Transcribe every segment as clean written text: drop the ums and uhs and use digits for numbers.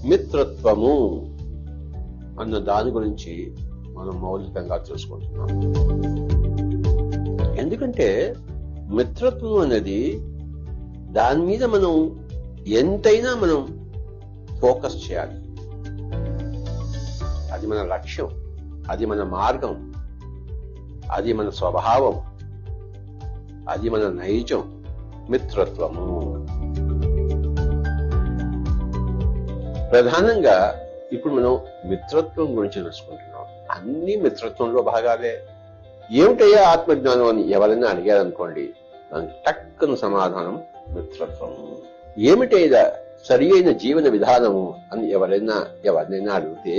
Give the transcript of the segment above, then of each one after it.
మిత్రత్వము అన్న దాని గురించి మనం మౌలికంగా తెలుసుకుంటున్నాం. ఎందుకంటే మిత్రత్వం అనేది దాని మీద మనం ఎంతైనా మనం ఫోకస్ చేయాలి. అది మన లక్ష్యం, అది మన మార్గం, అది మన స్వభావం, అది మన నైజం. మిత్రత్వము ప్రధానంగా ఇప్పుడు మనం మిత్రత్వం గురించి తెలుసుకుంటున్నాం. అన్ని మిత్రత్వంలో భాగాలే. ఏమిటయ్యా ఆత్మజ్ఞానం అని ఎవరైనా అడిగారనుకోండి, దానికి టక్కున సమాధానం మిత్రత్వము. ఏమిటైనా సరి అయిన జీవన విధానము అని ఎవరినైనా అడిగితే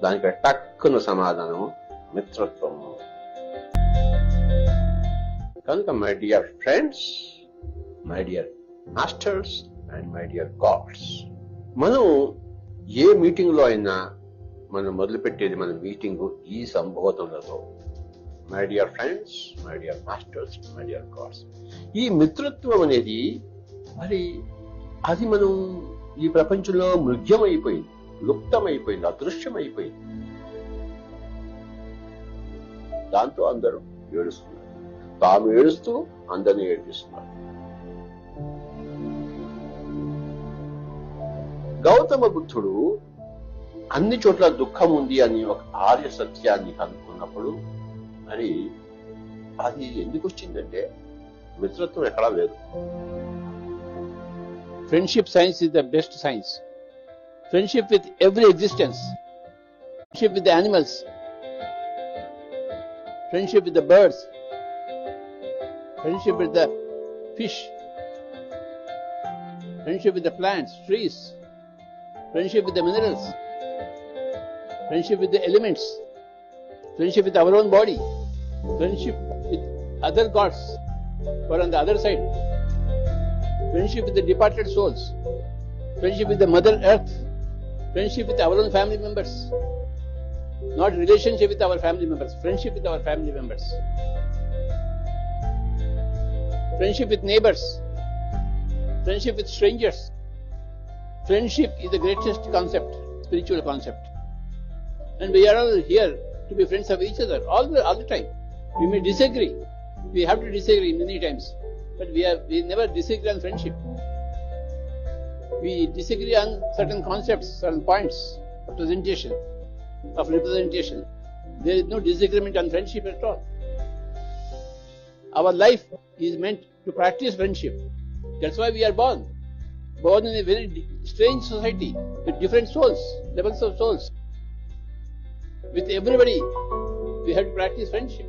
దానికి టక్కున సమాధానం మిత్రత్వము. కనుక my dear friends, my dear masters and my dear God's, మనం ఏ మీటింగ్ లో అయినా మనం మొదలుపెట్టేది మన మీటింగు ఈ సంబోధనలతో. My dear friends, my dear masters, my dear gods. ఈ మిత్రత్వం అనేది మరి అది మనం ఈ ప్రపంచంలో మృగ్యమైపోయింది, లుప్తమైపోయింది, అదృశ్యమైపోయింది. దాంతో అందరూ ఏడుస్తున్నారు, తాము ఏడుస్తూ అందరినీ ఏడిపిస్తున్నారు. గౌతమ బుద్ధుడు అన్ని చోట్ల దుఃఖం ఉంది అని ఒక ఆర్య సత్యాన్ని కనుక్కున్నప్పుడు మరి అది ఎందుకు వచ్చిందంటే మిత్రత్వం ఎక్కడా లేదు. Friendship science is the best science. Friendship with every existence. Friendship with the animals. Friendship with the birds. Friendship with the fish. Friendship with the plants, trees. Friendship with the minerals. Friendship with the elements. Friendship with our own body. Friendship with other gods who are on the other side. Friendship with the departed souls. Friendship with the Mother Earth. Friendship with our own family members. Not relationship with our family members. Friendship with our family members. Friendship with neighbors. Friendship with strangers. Friendship is the greatest concept, spiritual concept. And we are all here to be friends of each other all the time. We may disagree. We have to disagree many times. But we never disagree on friendship. We disagree on certain concepts, certain points of presentation, of representation. There is no disagreement on friendship at all. Our life is meant to practice friendship. That's why we are born. Born in a very strange society with different souls, levels of souls. With everybody, we have to practice friendship.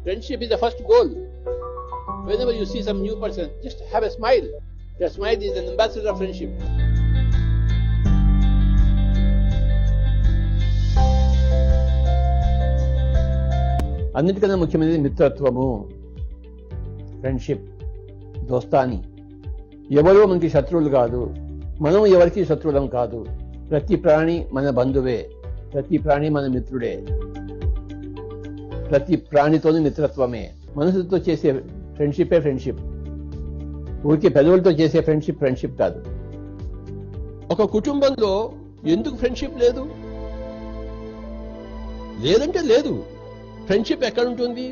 Friendship is the first goal. Whenever you see some new person, just have a smile. That smile is an ambassador of friendship. అన్నిటికన్నా ముఖ్యమైనది మిత్రత్వము, friendship, దోస్తాని. ఎవరో మనకి శత్రువులు కాదు, మనం ఎవరికి శత్రువులం కాదు. ప్రతి ప్రాణి మన బంధువే, ప్రతి ప్రాణి మన మిత్రుడే. ప్రతి ప్రాణితోనూ మిత్రత్వమే. మనుషులతో చేసే ఫ్రెండ్షిపే ఫ్రెండ్షిప్. ఊరికి పెదవులతో చేసే ఫ్రెండ్షిప్ కాదు. ఒక కుటుంబంలో ఎందుకు ఫ్రెండ్షిప్ లేదు? లేదంటే లేదు. ఫ్రెండ్షిప్ ఎక్కడ ఉంటుంది?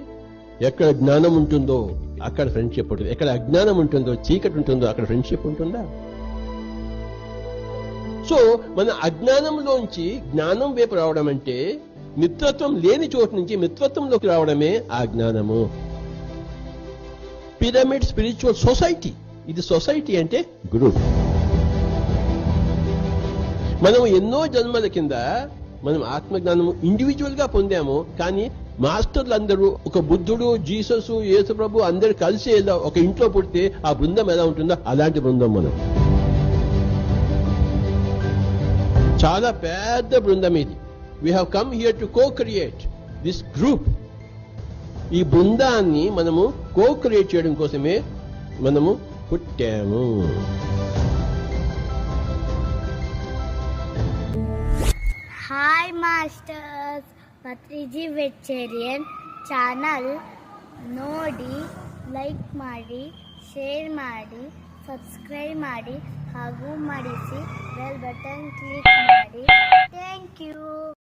ఎక్కడ జ్ఞానం ఉంటుందో అక్కడ ఫ్రెండ్షిప్ ఉంటుంది. ఎక్కడ అజ్ఞానం ఉంటుందో, చీకటి ఉంటుందో అక్కడ ఫ్రెండ్షిప్ ఉంటుందా? సో మన అజ్ఞానంలోంచి జ్ఞానం వైపు రావడం అంటే, మిత్రత్వం లేని చోటు నుంచి మిత్రత్వంలోకి రావడమే ఆ జ్ఞానము. Pyramid spiritual society. ఇది సొసైటీ అంటే గ్రూప్. మనం ఎన్నో జన్మల కింద మనం ఆత్మజ్ఞానము ఇండివిజువల్ గా పొందాము. కానీ మాస్టర్లందరూ, ఒక బుద్ధుడు, జీసస్, యేసు ప్రభు అందరు కలిసి ఒక ఇంట్లో పుడితే ఆ బృందం ఎలా ఉంటుందో అలాంటి బృందం మనం. చాలా పెద్ద బృందం ఇది. We have come here to co-create this group. ఈ బృందాన్ని మనము కో-క్రియేట్ చేయడం కోసమే మనము పుట్టాము. Hi masters, Patriji vegetarian channel ನೋಡಿ, ಲೈಕ್ ಮಾಡಿ, ಶೇರ್ ಮಾಡಿ, ಸಬ್ಸ್ಕ್ರೈಬ್ ಮಾಡಿ ಹಾಗೂ ಮಾಡಿಸಿ ಬೆಲ್ ಬಟನ್ ಕ್ಲಿಕ್ ಮಾಡಿ. Thank you.